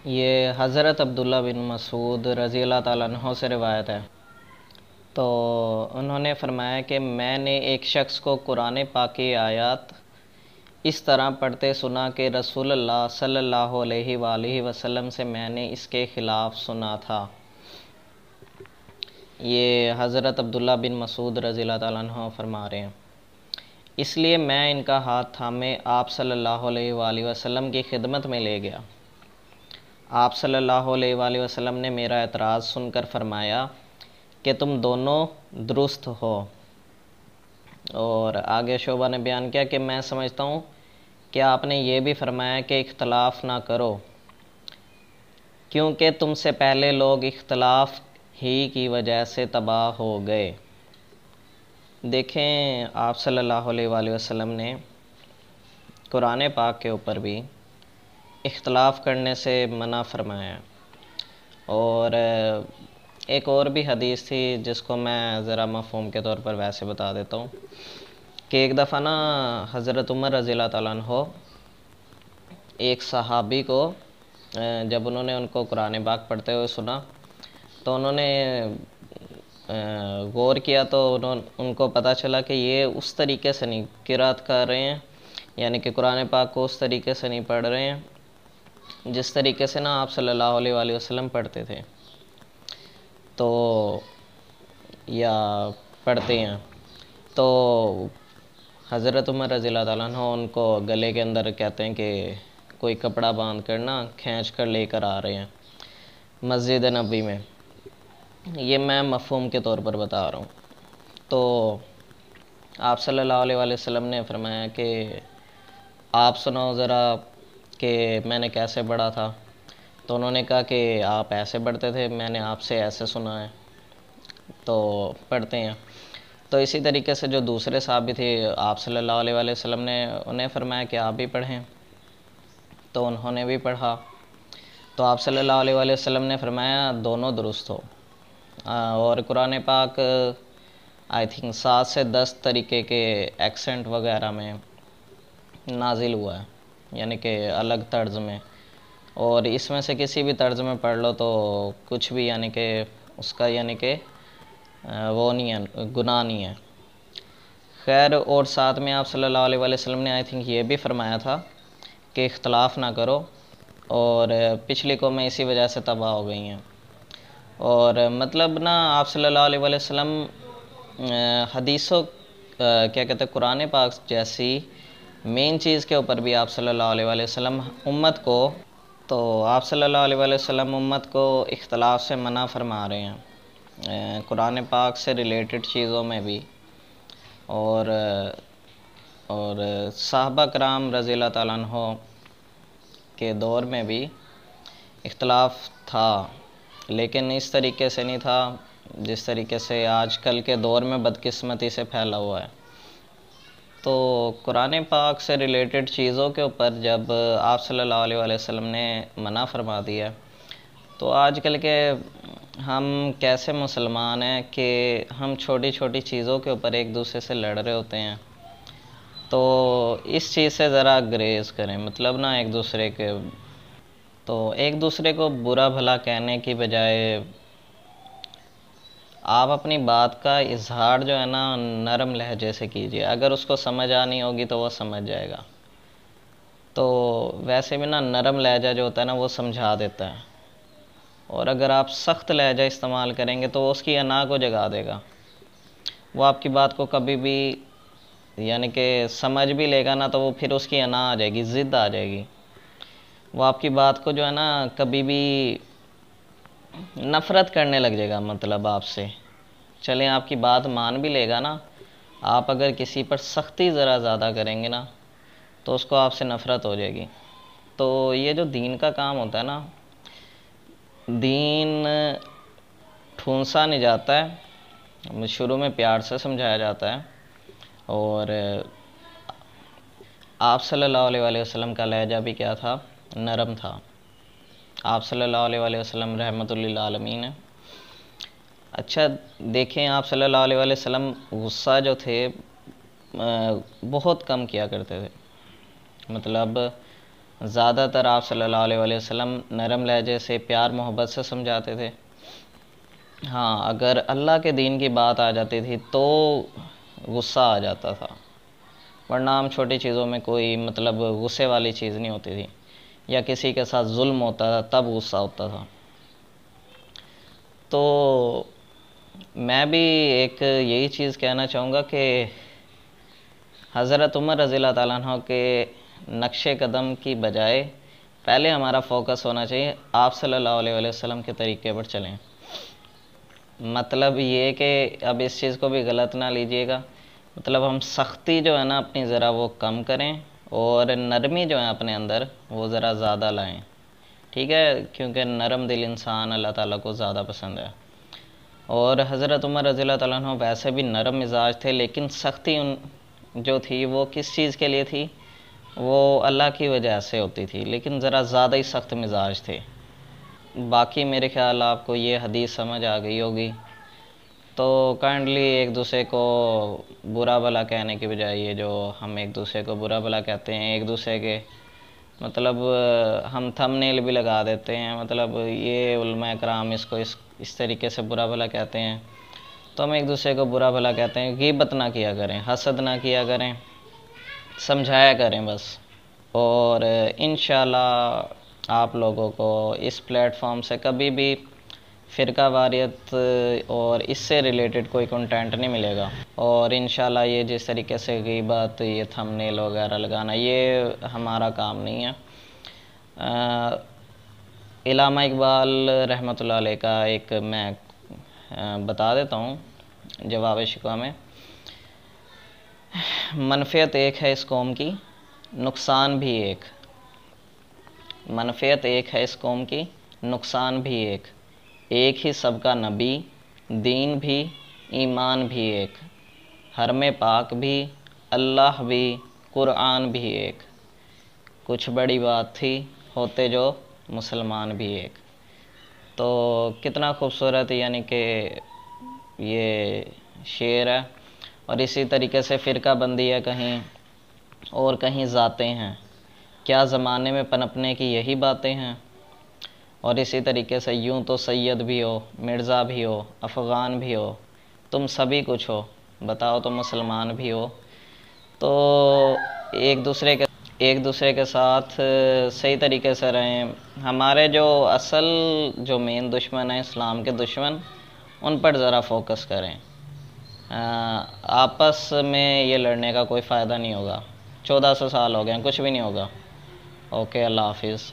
ये हज़रत अब्दुल्ला बिन मसूद रज़ी अल्लाह ताला अन्हो से रिवायत है। तो उन्होंने फरमाया कि मैंने एक शख्स को कुरान पाक की आयत इस तरह पढ़ते सुना कि रसूलुल्लाह सल्लल्लाहु अलैहि वसल्लम से मैंने इसके ख़िलाफ़ सुना था। ये हज़रत अब्दुल्ला बिन मसूद रज़ी अल्लाह ताला अन्हो फरमा रहे हैं, इसलिए मैं इनका हाथ थामे आप सल्लल्लाहु अलैहि वसल्लम की खिदमत में ले गया। आप सल्लल्लाहु अलैहि वसल्लम ने मेरा एतराज़ सुनकर फरमाया कि तुम दोनों दुरुस्त हो। और आगे शोभा ने बयान किया कि मैं समझता हूँ कि आपने ये भी फरमाया कि इख्तलाफ ना करो, क्योंकि तुमसे पहले लोग इख्तलाफ ही की वजह से तबाह हो गए। देखें, आप सल्लल्लाहु अलैहि वसल्लम ने कुरान पाक के ऊपर भी इख्तलाफ करने से मना फरमाया। और एक और भी हदीस थी जिसको मैं ज़रा मफ़हूम के तौर पर वैसे बता देता हूँ कि एक दफ़ा ना हज़रत उमर रज़ी अल्लाह ताला अन्हो एक सहाबी को जब उन्होंने उनको कुरान पाक पढ़ते हुए सुना तो उन्होंने गौर किया तो उनको पता चला कि ये उस तरीके से नहीं किरात कर रहे हैं, यानी कि कुरान पाक को उस तरीके से नहीं पढ़ रहे हैं जिस तरीके से ना आप सल्लल्लाहु अलैहि वसल्लम पढ़ते थे तो या पढ़ते हैं। तो हज़रत उमर रज़ी अल्लाह ताला अन्हु उनको गले के अंदर कहते हैं कि कोई कपड़ा बांध कर ना खींच कर लेकर आ रहे हैं मस्जिद नबी में। ये मैं मफ़हूम के तौर पर बता रहा हूँ। तो आप सल्लल्लाहु अलैहि वसल्लम ने फरमाया कि आप सुनाओ ज़रा कि मैंने कैसे पढ़ा था। तो उन्होंने कहा कि आप ऐसे पढ़ते थे, मैंने आपसे ऐसे सुना है, तो पढ़ते हैं। तो इसी तरीके से जो दूसरे साहबी थे आप सल्लल्लाहु अलैहि वसल्लम ने उन्हें फरमाया कि आप भी पढ़ें, तो उन्होंने भी पढ़ा। तो आप सल्लल्लाहु अलैहि वसल्लम ने फरमाया दोनों दुरुस्त हो। और कुरान पाक आई थिंक 7 से 10 तरीके के एक्सेंट वगैरह में नाजिल हुआ है, यानी कि अलग तर्ज में, और इसमें से किसी भी तर्ज में पढ़ लो तो कुछ भी यानी कि उसका यानी कि वो नहीं है, गुनाह नहीं है। खैर, और साथ में आप सल्लल्लाहु अलैहि वसल्लम ने आई थिंक ये भी फरमाया था कि इख्तलाफ ना करो, और पिछली कौमें इसी वजह से तबाह हो गई हैं। और मतलब ना आप सल्लल्लाहु अलैहि वसल्लम हदीसों क्या कहते हैं कुरान पाक जैसी मेन चीज़ के ऊपर भी आप सल्लल्लाहु अलैहि वसल्लम उम्मत को आप सल्लल्लाहु अलैहि वसल्लम उम्मत को इख्तलाफ से मना फरमा रहे हैं कुरान पाक से रिलेटेड चीज़ों में भी। और साहबा कराम रज़ी अल्लाह ताला अन्हो के दौर में भी इख्तलाफ था, लेकिन इस तरीके से नहीं था जिस तरीके से आजकल के दौर में बदकिस्मती से फैला हुआ है। तो कुरान पाक से रिलेटेड चीज़ों के ऊपर जब आप सल्लल्लाहु अलैहि वसल्लम ने मना फरमा दिया, तो आजकल के हम कैसे मुसलमान हैं कि हम छोटी छोटी चीज़ों के ऊपर एक दूसरे से लड़ रहे होते हैं। तो इस चीज़ से ज़रा ग्रेज करें, मतलब ना एक दूसरे को बुरा भला कहने की बजाय आप अपनी बात का इजहार जो है ना नरम लहजे से कीजिए। अगर उसको समझ आनी होगी तो वो समझ जाएगा। तो वैसे भी ना नरम लहजा जो होता है ना वो समझा देता है, और अगर आप सख्त लहजा इस्तेमाल करेंगे तो वो उसकी अना को जगा देगा। वो आपकी बात को कभी भी यानी कि समझ भी लेगा ना तो वो फिर उसकी अना आ जाएगी, ज़िद आ जाएगी। वो आपकी बात को जो है ना कभी भी नफ़रत करने लग जाएगा, मतलब आपसे। चलें, आपकी बात मान भी लेगा ना, आप अगर किसी पर सख्ती ज़रा ज़्यादा करेंगे ना तो उसको आपसे नफ़रत हो जाएगी। तो ये जो दीन का काम होता है ना, दीन ठूंसा नहीं जाता है, शुरू में प्यार से समझाया जाता है। और आप सल्लल्लाहु अलैहि वसल्लम का लहजा भी क्या था, नरम था। आप सल्लल्लाहु अलैहि वसल्लम रहमतुल लिल आलमीन है। अच्छा देखें, आप सल्लल्लाहु अलैहि वसल्लम गुस्सा जो थे बहुत कम किया करते थे। मतलब ज़्यादातर आप सल्लल्लाहु अलैहि वसल्लम नरम लहजे से, प्यार मोहब्बत से समझाते थे। हाँ, अगर अल्लाह के दीन की बात आ जाती थी तो गुस्सा आ जाता था, वरना हम छोटी चीज़ों में कोई मतलब गुस्से वाली चीज़ नहीं होती थी, या किसी के साथ जुल्म होता था तब गुस्सा होता था। तो मैं भी एक यही चीज़ कहना चाहूँगा कि हज़रत उमर रज़ियल्लाहु ताला अन्हु के नक्शे कदम की बजाय पहले हमारा फोकस होना चाहिए आप सल्लल्लाहु अलैहि वसल्लम के तरीके पर चलें। मतलब ये कि अब इस चीज़ को भी गलत ना लीजिएगा, मतलब हम सख्ती जो है ना अपनी ज़रा वो कम करें, और नरमी जो है अपने अंदर वो ज़रा ज़्यादा लाएं, ठीक है, क्योंकि नरम दिल इंसान अल्लाह ताला को ज़्यादा पसंद है। और हज़रत उमर रज़ियल्लाहु ताला अन्हु वैसे भी नरम मिजाज थे, लेकिन सख्ती उन जो थी वो किस चीज़ के लिए थी, वो अल्लाह की वजह से होती थी, लेकिन ज़रा ज़्यादा ही सख्त मिजाज थे। बाकी मेरे ख्याल आपको ये हदीस समझ आ गई होगी। तो काइंडली एक दूसरे को बुरा भला कहने की बजाय, ये जो हम एक दूसरे को बुरा भला कहते हैं, एक दूसरे के मतलब हम थंबनेल भी लगा देते हैं, मतलब ये उलमा कराम इसको इस तरीके से बुरा भला कहते हैं, तो हम एक दूसरे को बुरा भला कहते हैं। गीबत ना किया करें, हसद ना किया करें, समझाया करें बस। और इंशाल्लाह आप लोगों को इस प्लेटफॉर्म से कभी भी फ़िरका वारियत और इससे रिलेटेड कोई कंटेंट नहीं मिलेगा। और इंशाल्लाह ये जिस तरीके से गीबत, ये थंबनेल वगैरह लगाना, ये हमारा काम नहीं है। इल्लामा इकबाल रहमतुल्लाह अलैह का एक मैं बता देता हूँ जवाब शिकवा में। मनफ़ियत एक है इस कौम की, नुकसान भी एक। मनफ़ियत एक है इस कौम की, नुकसान भी एक। एक ही सबका नबी, दीन भी, ईमान भी एक। हरम पाक भी, अल्लाह भी, कुरान भी एक। कुछ बड़ी बात थी, होते जो मुसलमान भी एक। तो कितना खूबसूरत यानी कि ये शेर है। और इसी तरीके से फ़िरका बंदी है कहीं, और कहीं ज़ातें हैं, क्या ज़माने में पनपने की यही बातें हैं। और इसी तरीके से यूं तो सैयद भी हो, मिर्ज़ा भी हो, अफ़गान भी हो, तुम सभी कुछ हो, बताओ तो मुसलमान भी हो। तो एक दूसरे के साथ सही तरीके से रहें। हमारे जो असल जो मेन दुश्मन है इस्लाम के दुश्मन, उन पर ज़रा फोकस करें। आपस में ये लड़ने का कोई फ़ायदा नहीं होगा। 1400 साल हो गए, कुछ भी नहीं होगा। ओके, अल्लाह हाफिज़।